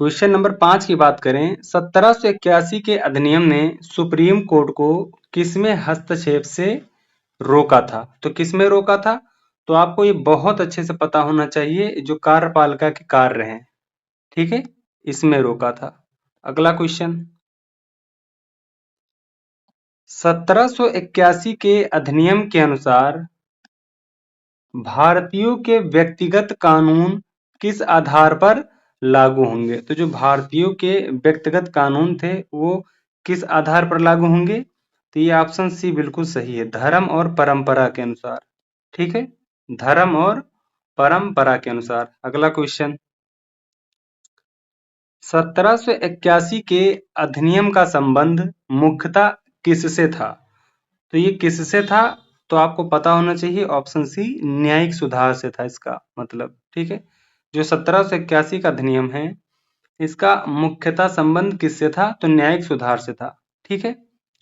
Question number 5 की बात करें, 1781 के अधिनियम ने सुप्रीम कोर्ट को किसमें हस्तक्षेप से रोका था? तो किसमें रोका था? तो आपको ये बहुत अच्छे से पता होना चाहिए, जो कार्यपालिका के कार्य हैं, ठीक है, इसमें रोका था। अगला क्वेश्चन, 1781 के अधिनियम के अनुसार भारतीयों के व्यक्तिगत कानून किस आधार पर लागू होंगे? तो जो भारतीयों के व्यक्तिगत कानून थे वो किस आधार पर लागू होंगे? तो ये ऑप्शन सी बिल्कुल सही है, धर्म और परंपरा के अनुसार। ठीक है, धर्म और परंपरा के अनुसार। अगला क्वेश्चन, 1781 के अधिनियम का संबंध मुख्यतः किससे था? तो ये किससे था? तो आपको पता होना चाहिए, ऑप्शन सी न्यायिक सुधार से था इसका मतलब। ठीक है, जो 1781 का अधिनियम है इसका मुख्यतः संबंध किससे था? तो न्यायिक सुधार से था। ठीक है,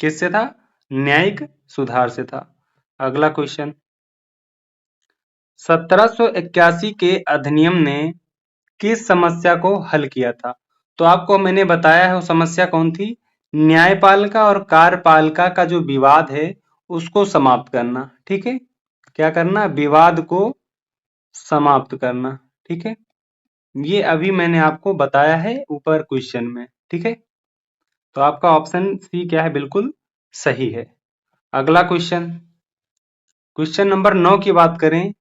किससे था? न्यायिक सुधार से था। अगला क्वेश्चन, 1781 के अधिनियम ने किस समस्या को हल किया था? तो आपको मैंने बताया है वो समस्या कौन थी? न्यायपालिका और कार्यपालिका का जो विवाद है उसको समाप्त करना। ठीक है, क्या करना? विवाद को समाप्त करना। ठीक है, ये अभी मैंने आपको बताया है ऊपर क्वेश्चन में। ठीक है, तो आपका ऑप्शन सी क्या है? बिल्कुल सही है। अगला क्वेश्चन, क्वेश्चन नंबर 9 की बात करें,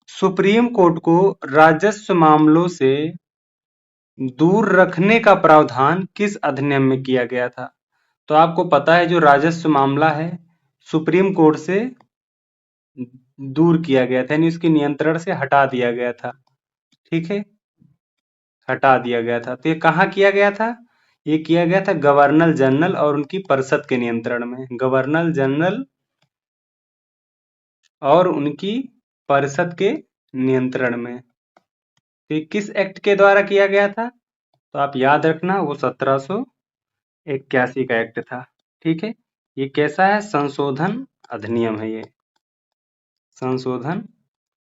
सुप्रीम कोर्ट को राजस्व मामलों से दूर रखने का प्रावधान किस अधिनियम में किया गया था? तो आपको पता है जो राजस्व मामला है सुप्रीम कोर्ट से दूर किया गया था, यानी उसके नियंत्रण से हटा दिया गया था। ठीक है, हटा दिया गया था। तो ये कहाँ किया गया था? ये किया गया था गवर्नर जनरल और उनकी परिषद के नियंत्रण में। गवर्नर जनरल और उनकी परिषद के नियंत्रण में। तो ये किस एक्ट के द्वारा किया गया था? तो आप याद रखना, वो 1781 का एक्ट था। ठीक है, ये कैसा है? संशोधन अधिनियम है। ये संशोधन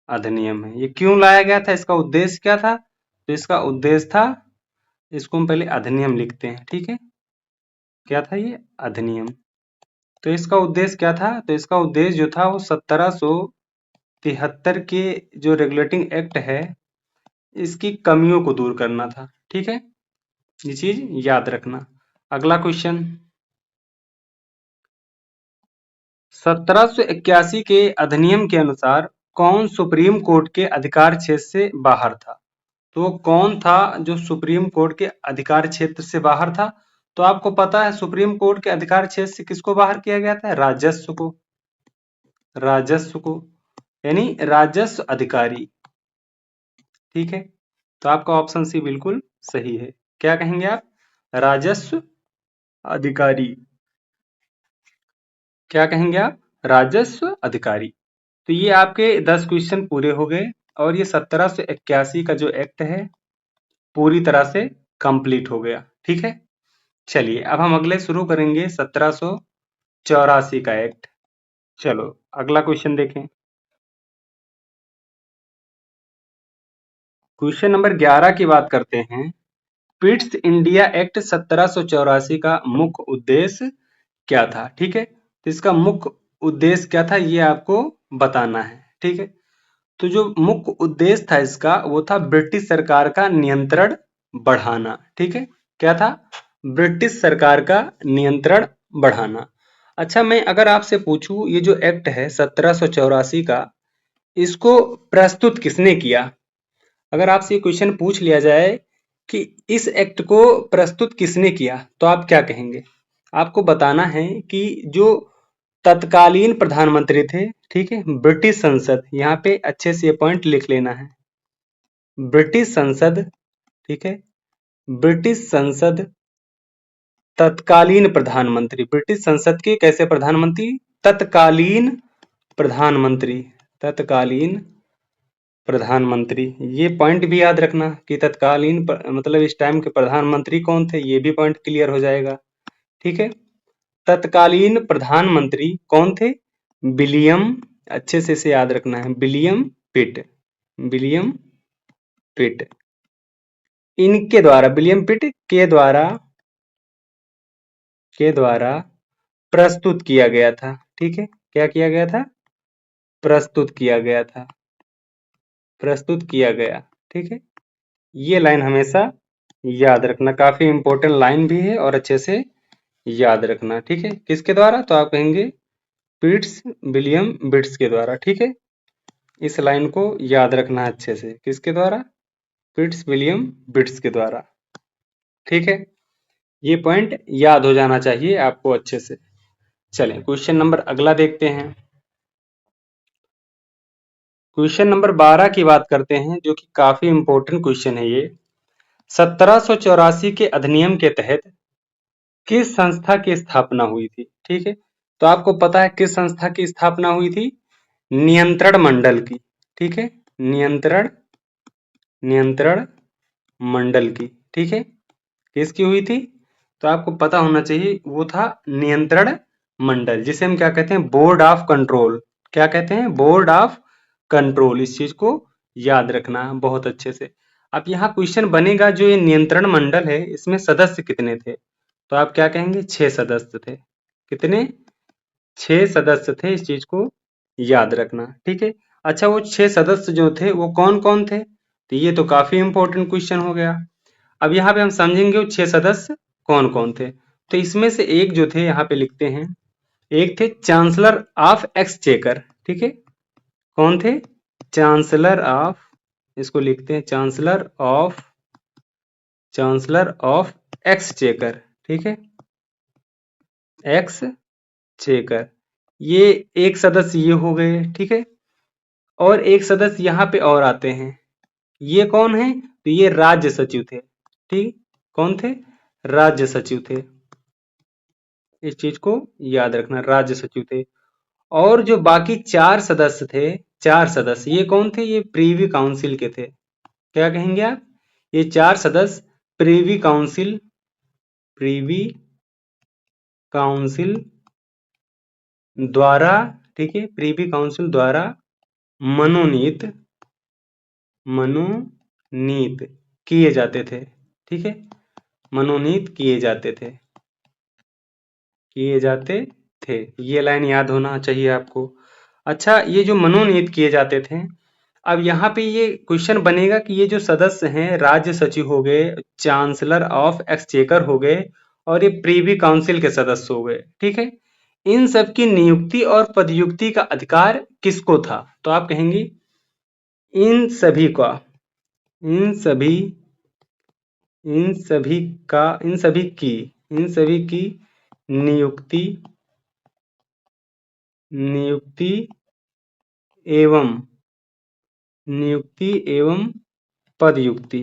अधिनियम है। ये क्यों लाया गया था? इसका उद्देश्य क्या था? तो इसका उद्देश्य था, इसको हम पहले अधिनियम लिखते हैं। ठीक है, क्या था ये? अधिनियम। तो इसका उद्देश्य क्या था? तो इसका उद्देश्य जो था वो 1773 के जो रेगुलेटिंग एक्ट है इसकी कमियों को दूर करना था। ठीक है, ये चीज याद रखना। अगला क्वेश्चन, 1781 के अधिनियम के अनुसार कौन सुप्रीम कोर्ट के अधिकार क्षेत्र से बाहर था? तो कौन था जो सुप्रीम कोर्ट के अधिकार क्षेत्र से बाहर था? तो आपको पता है सुप्रीम कोर्ट के अधिकार क्षेत्र से किसको बाहर किया गया था? राजस्व को। राजस्व को, यानी राजस्व अधिकारी। ठीक है, तो आपका ऑप्शन सी बिल्कुल सही है। क्या कहेंगे आप? राजस्व अधिकारी। क्या कहेंगे आप? राजस्व अधिकारी। तो ये आपके 10 क्वेश्चन पूरे हो गए और ये 1781 का जो एक्ट है पूरी तरह से कंप्लीट हो गया। ठीक है, चलिए अब हम अगले शुरू करेंगे 1784 का एक्ट। चलो अगला क्वेश्चन देखें। क्वेश्चन नंबर 11 की बात करते हैं। पिट्स इंडिया एक्ट 1784 का मुख्य उद्देश्य क्या था? ठीक है, तो इसका मुख्य उद्देश्य क्या था ये आपको बताना है। ठीक है, तो जो मुख्य उद्देश्य था इसका वो था ब्रिटिश सरकार का नियंत्रण बढ़ाना। ठीक है, क्या था? ब्रिटिश सरकार का नियंत्रण बढ़ाना। अच्छा, मैं अगर आपसे पूछूं ये जो एक्ट है 1784 का, इसको प्रस्तुत किसने किया? अगर आपसे ये क्वेश्चन पूछ लिया जाए कि इस एक्ट को प्रस्तुत किसने किया, तो आप क्या कहेंगे? आपको बताना है कि जो तत्कालीन प्रधानमंत्री थे, ठीक है, ब्रिटिश संसद, यहाँ पे अच्छे से ये पॉइंट लिख लेना है। ब्रिटिश संसद, ठीक है, ब्रिटिश संसद तत्कालीन प्रधानमंत्री, ब्रिटिश संसद के कैसे प्रधानमंत्री? तत्कालीन प्रधानमंत्री, तत्कालीन प्रधानमंत्री। ये पॉइंट भी याद रखना कि तत्कालीन मतलब इस टाइम के प्रधानमंत्री कौन थे, ये भी पॉइंट क्लियर हो जाएगा। ठीक है, तत्कालीन प्रधानमंत्री कौन थे? विलियम, अच्छे से इसे याद रखना है, विलियम पिट। विलियम पिट। इनके द्वारा, विलियम पिट के द्वारा प्रस्तुत किया गया था। ठीक है, क्या किया गया था? प्रस्तुत किया गया था, प्रस्तुत किया गया। ठीक है, ये लाइन हमेशा याद रखना, काफी इंपॉर्टेंट लाइन भी है और अच्छे से याद रखना। ठीक है, किसके द्वारा? तो आप कहेंगे पिट्स विलियम बिट्स के द्वारा। ठीक है, इस लाइन को याद रखना अच्छे से, किसके द्वारा? पिट्स विलियम बिट्स के द्वारा। ठीक है, ये पॉइंट याद हो जाना चाहिए आपको अच्छे से। चलें क्वेश्चन नंबर अगला देखते हैं। क्वेश्चन नंबर 12 की बात करते हैं, जो कि काफी इंपॉर्टेंट क्वेश्चन है ये। 1784 के अधिनियम के तहत किस संस्था की स्थापना हुई थी? ठीक है, तो आपको पता है किस संस्था की स्थापना हुई थी? नियंत्रण मंडल की। ठीक है, नियंत्रण नियंत्रण मंडल की। ठीक है, किसकी हुई थी? तो आपको पता होना चाहिए, वो था नियंत्रण मंडल, जिसे हम क्या कहते हैं? Board of control. क्या कहते हैं? Board of control. इस चीज को याद रखना बहुत अच्छे से। अब यहाँ क्वेश्चन बनेगा, जो ये नियंत्रण मंडल है, इसमें सदस्य कितने थे? तो आप क्या कहेंगे? 6 सदस्य थे। कितने? 6 सदस्य थे, इस चीज को याद रखना। ठीक है, अच्छा वो 6 सदस्य जो थे वो कौन कौन थे? तो ये तो काफी इंपॉर्टेंट क्वेश्चन हो गया। अब यहाँ पे हम समझेंगे वो 6 सदस्य कौन कौन थे। तो इसमें से एक जो थे, यहाँ पे लिखते हैं, एक थे चांसलर ऑफ एक्सचेकर। ठीक है, कौन थे? चांसलर ऑफ, इसको लिखते हैं चांसलर ऑफ एक्सचेकर। ठीक है, एक्सचेकर, ये एक सदस्य ये हो गए। ठीक है, और एक सदस्य यहाँ पे और आते हैं, ये कौन है? तो ये राज्य सचिव थे। ठीक, कौन थे? राज्य सचिव थे। इस चीज को याद रखना, राज्य सचिव थे। और जो बाकी 4 सदस्य थे, 4 सदस्य, ये कौन थे? ये प्रीवी काउंसिल के थे। क्या कहेंगे आप? ये 4 सदस्य प्रीवी काउंसिल द्वारा, ठीक है, प्रीवी काउंसिल द्वारा मनोनीत मनोनीत किए जाते थे। ठीक है, मनोनीत किए जाते थे। ये लाइन याद होना चाहिए आपको। अच्छा, ये जो मनोनीत किए जाते थे, अब यहाँ पे ये क्वेश्चन बनेगा कि ये जो सदस्य हैं, राज्य सचिव हो गए, चांसलर ऑफ एक्सचेकर हो गए, और ये प्रीवी काउंसिल के सदस्य हो गए। ठीक है, इन सब की नियुक्ति और पदयुक्ति का अधिकार किसको था? तो आप कहेंगे इन सभी का, इन सभी इन सभी इन सभी की नियुक्ति नियुक्ति एवं पदयुक्ति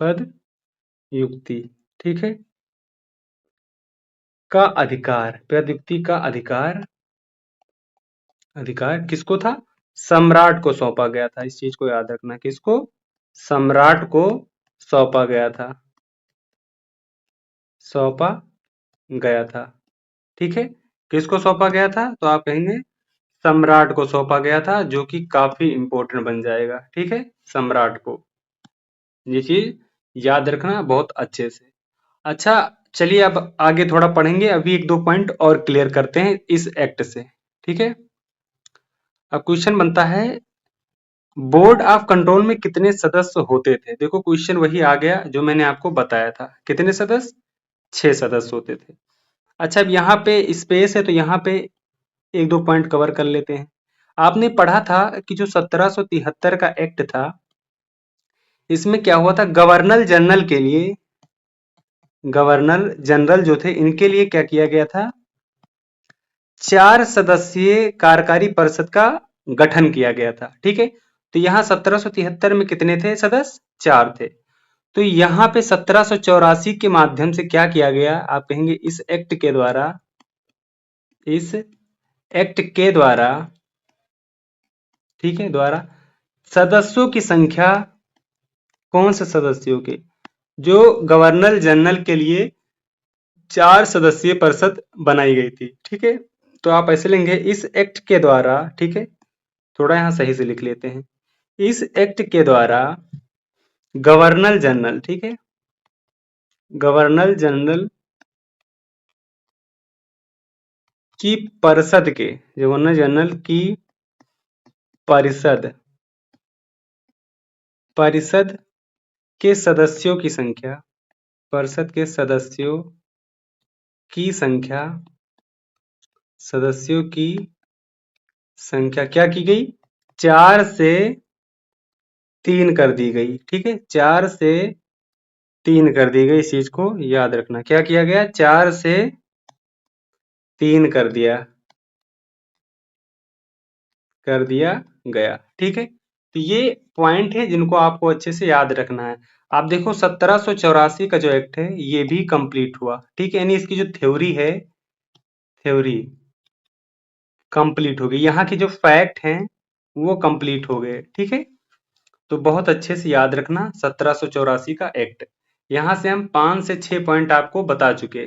पदयुक्ति ठीक है, का अधिकार, पदयुक्ति का अधिकार किसको था? सम्राट को सौंपा गया था। इस चीज को याद रखना, किसको? सम्राट को सौंपा गया था, सौंपा गया था। ठीक है, किसको सौंपा गया था? तो आप कहेंगे सम्राट को सौंपा गया था, जो कि काफी इंपॉर्टेंट बन जाएगा। ठीक है, सम्राट को, ये चीज याद रखना बहुत अच्छे से। अच्छा, चलिए अब आगे थोड़ा पढ़ेंगे, अभी एक दो पॉइंट और क्लियर करते हैं इस एक्ट से। ठीक है, अब क्वेश्चन बनता है, बोर्ड ऑफ कंट्रोल में कितने सदस्य होते थे? देखो क्वेश्चन वही आ गया जो मैंने आपको बताया था। कितने सदस्य? 6 सदस्य होते थे। अच्छा, अब यहाँ पे स्पेस है तो यहाँ पे एक दो पॉइंट कवर कर लेते हैं। आपने पढ़ा था कि जो 1773 का एक्ट था, इसमें क्या हुआ था? गवर्नर जनरल जो थे, इनके लिए क्या किया गया था? 4 सदस्यीय कार्यकारी परिषद का गठन किया गया था। ठीक है, तो यहाँ 1773 में कितने थे सदस्य? 4 थे। तो यहाँ पे 1784 के माध्यम से क्या किया गया? आप कहेंगे इस एक्ट के द्वारा, ठीक है, द्वारा सदस्यों की संख्या, कौन से सदस्यों के? जो गवर्नर जनरल के लिए 4 सदस्यीय परिषद बनाई गई थी। ठीक है, तो आप ऐसे लेंगे, इस एक्ट के द्वारा, ठीक है, थोड़ा यहां सही से लिख लेते हैं, इस एक्ट के द्वारा गवर्नर जनरल, ठीक है, गवर्नर जनरल की परिषद के, गवर्नर जनरल की परिषद परिषद के सदस्यों की संख्या, परिषद के की संख्या सदस्यों की संख्या क्या की गई, 4 से 3 कर दी गई, ठीक है, 4 से 3 कर दी गई। इस चीज को याद रखना, क्या किया गया, 4 से 3 कर दिया गया, ठीक है। तो ये पॉइंट है जिनको आपको अच्छे से याद रखना है। आप देखो 1784 का जो एक्ट है ये भी कंप्लीट हुआ, ठीक है, यानी इसकी जो थ्योरी है, थ्योरी कंप्लीट हो गई, यहाँ के जो फैक्ट हैं वो कंप्लीट हो गए, ठीक है। तो बहुत अच्छे से याद रखना 1784 का एक्ट। यहाँ से हम 5 से 6 पॉइंट आपको बता चुके।